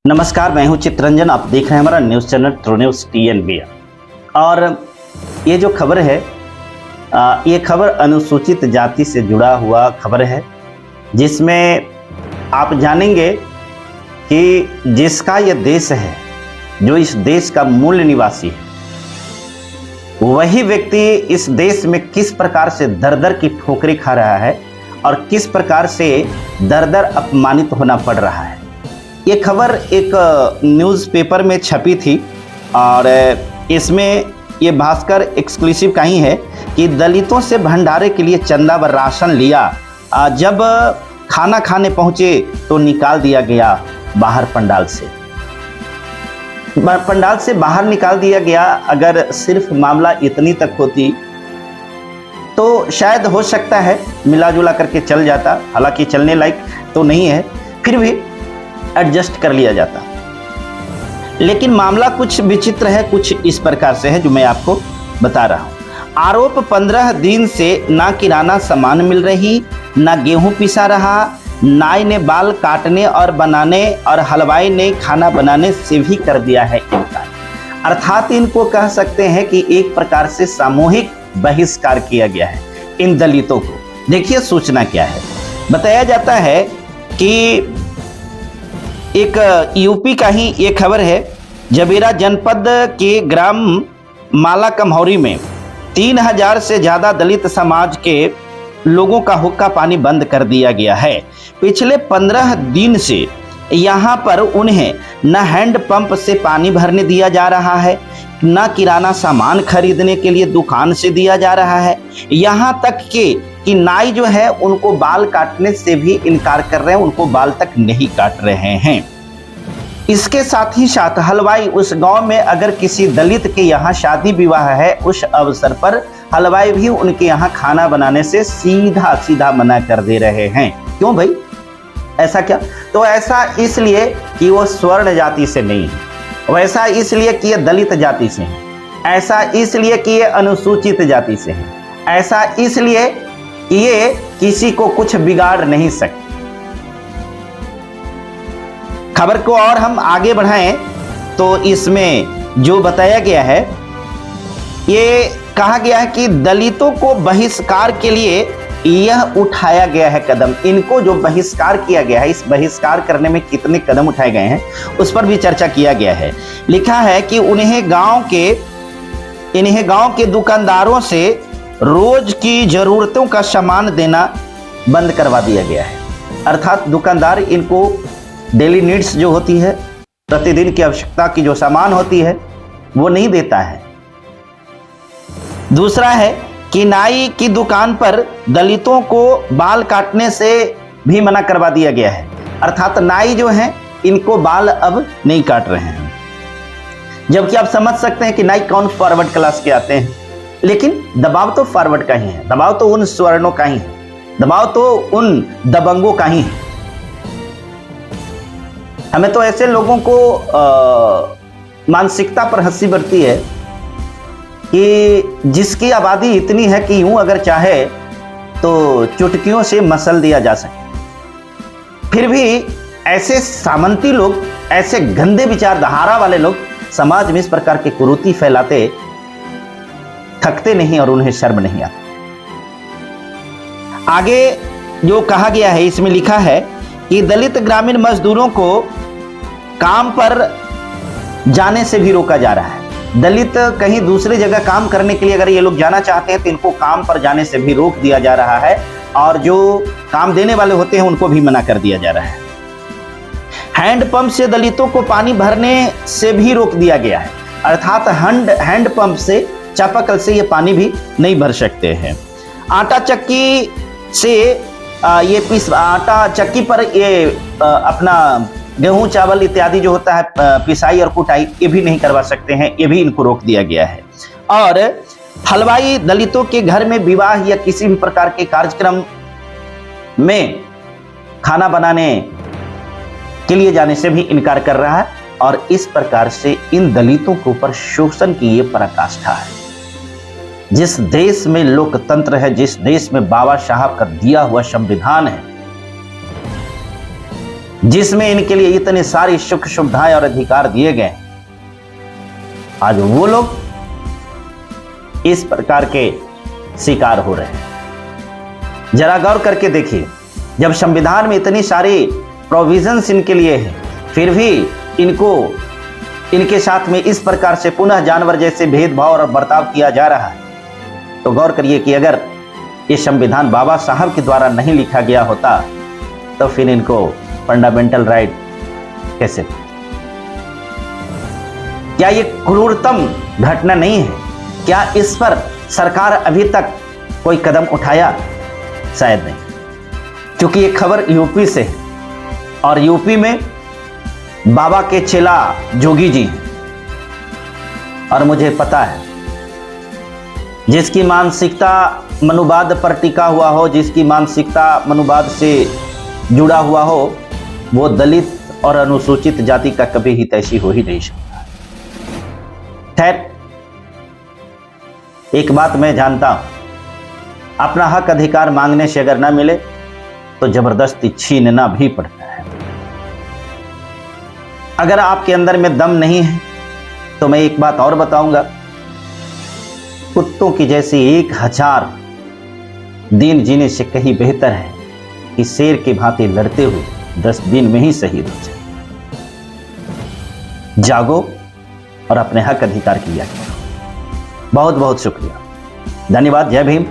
नमस्कार, मैं हूं चित्रंजन। आप देख रहे हैं हमारा news channel true news TNB। और ये जो खबर है ये खबर अनुसूचित जाति से जुड़ा हुआ खबर है, जिसमें आप जानेंगे कि जिसका ये देश है, जो इस देश का मूल निवासी है, वही व्यक्ति इस देश में किस प्रकार से दर दर की ठोकरें खा रहा है और किस प्रकार से दर दर अपमानित होना पड़ रहा है। ये खबर एक न्यूज़पेपर में छपी थी और इसमें ये भास्कर एक्सक्लूसिव का ही है कि दलितों से भंडारे के लिए चंदा व राशन लिया, जब खाना खाने पहुंचे तो निकाल दिया गया बाहर पंडाल से बाहर निकाल दिया गया। अगर सिर्फ मामला इतनी तक होती तो शायद हो सकता है मिला जुला करके चल जाता, हालांकि चलने लायक तो नहीं है, फिर भी एडजस्ट कर लिया जाता। लेकिन मामला कुछ विचित्र है, कुछ इस प्रकार से है जो मैं आपको बता रहा हूं। आरोप 15 दिन से ना किराना सामान मिल रही, ना गेहूं पिसा रहा, नाई ने बाल काटने और बनाने और हलवाई ने खाना बनाने से भी कर दिया है इनकार। अर्थात इनको कह सकते हैं कि एक प्रकार से सामूहिक बहिष्कार किया गया है इन दलितों को। देखिए सूचना क्या है। बताया जाता है कि एक यूपी का ही ये खबर है। जबीरा जनपद के ग्राम माला कमहौरी में 3000 से ज़्यादा दलित समाज के लोगों का हुक्का पानी बंद कर दिया गया है। पिछले 15 दिन से यहाँ पर उन्हें न हैंडपंप से पानी भरने दिया जा रहा है, न किराना सामान खरीदने के लिए दुकान से दिया जा रहा है। यहाँ तक कि नाई जो है उनको बाल काटने से भी इनकार कर रहे हैं, उनको बाल तक नहीं काट रहे हैं। इसके साथ ही साथ हलवाई, उस गांव में अगर किसी दलित के यहाँ शादी विवाह है, उस अवसर पर हलवाई भी उनके यहाँ खाना बनाने से सीधा सीधा मना कर दे रहे हैं। क्यों भाई, ऐसा क्या? तो ऐसा इसलिए कि वो स्वर्ण जाति से नहीं है, वैसा इसलिए कि ये दलित जाति से है, ऐसा इसलिए कि ये अनुसूचित जाति से है, ऐसा इसलिए कि ये किसी को कुछ बिगाड़ नहीं सकते। खबर को और हम आगे बढ़ाएं तो इसमें जो बताया गया है, ये कहा गया है कि दलितों को बहिष्कार के लिए यह उठाया गया है कदम। इनको जो बहिष्कार किया गया है, इस बहिष्कार करने में कितने कदम उठाए गए हैं उस पर भी चर्चा किया गया है। लिखा है कि इन्हें गांव के दुकानदारों से रोज की जरूरतों का सामान देना बंद करवा दिया गया है। अर्थात दुकानदार इनको डेली नीड्स जो होती है, प्रतिदिन की आवश्यकता की जो सामान होती है, वो नहीं देता है। दूसरा है कि नाई की दुकान पर दलितों को बाल काटने से भी मना करवा दिया गया है। अर्थात नाई जो है इनको बाल अब नहीं काट रहे हैं। जबकि आप समझ सकते हैं कि नाई कौन फॉरवर्ड क्लास के आते हैं, लेकिन दबाव तो फॉरवर्ड का ही है, दबाव तो उन स्वर्णों का ही है, दबाव तो उन दबंगों का ही है। हमें तो ऐसे लोगों को मानसिकता पर हंसी बढ़ती है कि जिसकी आबादी इतनी है कि यूं अगर चाहे तो चुटकियों से मसल दिया जा सके। फिर भी ऐसे सामंती लोग, ऐसे गंदे विचारधारा वाले लोग समाज में इस प्रकार के कुरीति फैलाते थकते नहीं और उन्हें शर्म नहीं आती। आगे जो कहा गया है, इसमें लिखा है कि दलित ग्रामीण मजदूरों को काम पर जाने से भी रोका जा रहा है। दलित कहीं दूसरी जगह काम करने के लिए अगर ये लोग जाना चाहते हैं तो इनको काम पर जाने से भी रोक दिया जा रहा है, और जो काम देने वाले होते हैं उनको भी मना कर दिया जा रहा है। हैंडपंप से दलितों को पानी भरने से भी रोक दिया गया है। अर्थात हैंडपंप से, चापाकल से ये पानी भी नहीं भर सकते हैं। आटा चक्की से आटा चक्की पर ये अपना गेहूं चावल इत्यादि जो होता है पिसाई और कुटाई, ये भी नहीं करवा सकते हैं, ये भी इनको रोक दिया गया है। और हलवाई दलितों के घर में विवाह या किसी भी प्रकार के कार्यक्रम में खाना बनाने के लिए जाने से भी इनकार कर रहा है। और इस प्रकार से इन दलितों के ऊपर शोषण की ये पराकाष्ठा है। जिस देश में लोकतंत्र है, जिस देश में बाबा साहब का दिया हुआ संविधान है, जिसमें इनके लिए इतनी सारी सुख सुविधाएं और अधिकार दिए गए, आज वो लोग इस प्रकार के शिकार हो रहे हैं। जरा गौर करके देखिए, जब संविधान में इतनी सारी प्रोविजंस इनके लिए है, फिर भी इनके साथ में इस प्रकार से पुनः जानवर जैसे भेदभाव और बर्ताव किया जा रहा है। तो गौर करिए कि अगर ये संविधान बाबा साहब के द्वारा नहीं लिखा गया होता तो फिर इनको फंडामेंटल राइट कैसे? क्या ये क्रूरतम घटना नहीं है? क्या इस पर सरकार अभी तक कोई कदम उठाया? शायद नहीं, क्योंकि ये खबर यूपी से है और यूपी में बाबा के चेला जोगी जी हैं। और मुझे पता है, जिसकी मानसिकता मनुवाद पर टिका हुआ हो, जिसकी मानसिकता मनुवाद से जुड़ा हुआ हो, वो दलित और अनुसूचित जाति का कभी हितैषी हो ही नहीं सकता। खैर, एक बात मैं जानता हूं, अपना हक अधिकार मांगने से अगर ना मिले तो जबरदस्ती छीनना भी पड़ता है। अगर आपके अंदर में दम नहीं है तो मैं एक बात और बताऊंगा, कुत्तों की जैसी 1000 दिन जीने से कहीं बेहतर है कि शेर की भांति लड़ते हुए 10 दिन में ही शहीद हो जाए। जागो और अपने हक अधिकार की याद करो। बहुत बहुत शुक्रिया, धन्यवाद। जय भीम।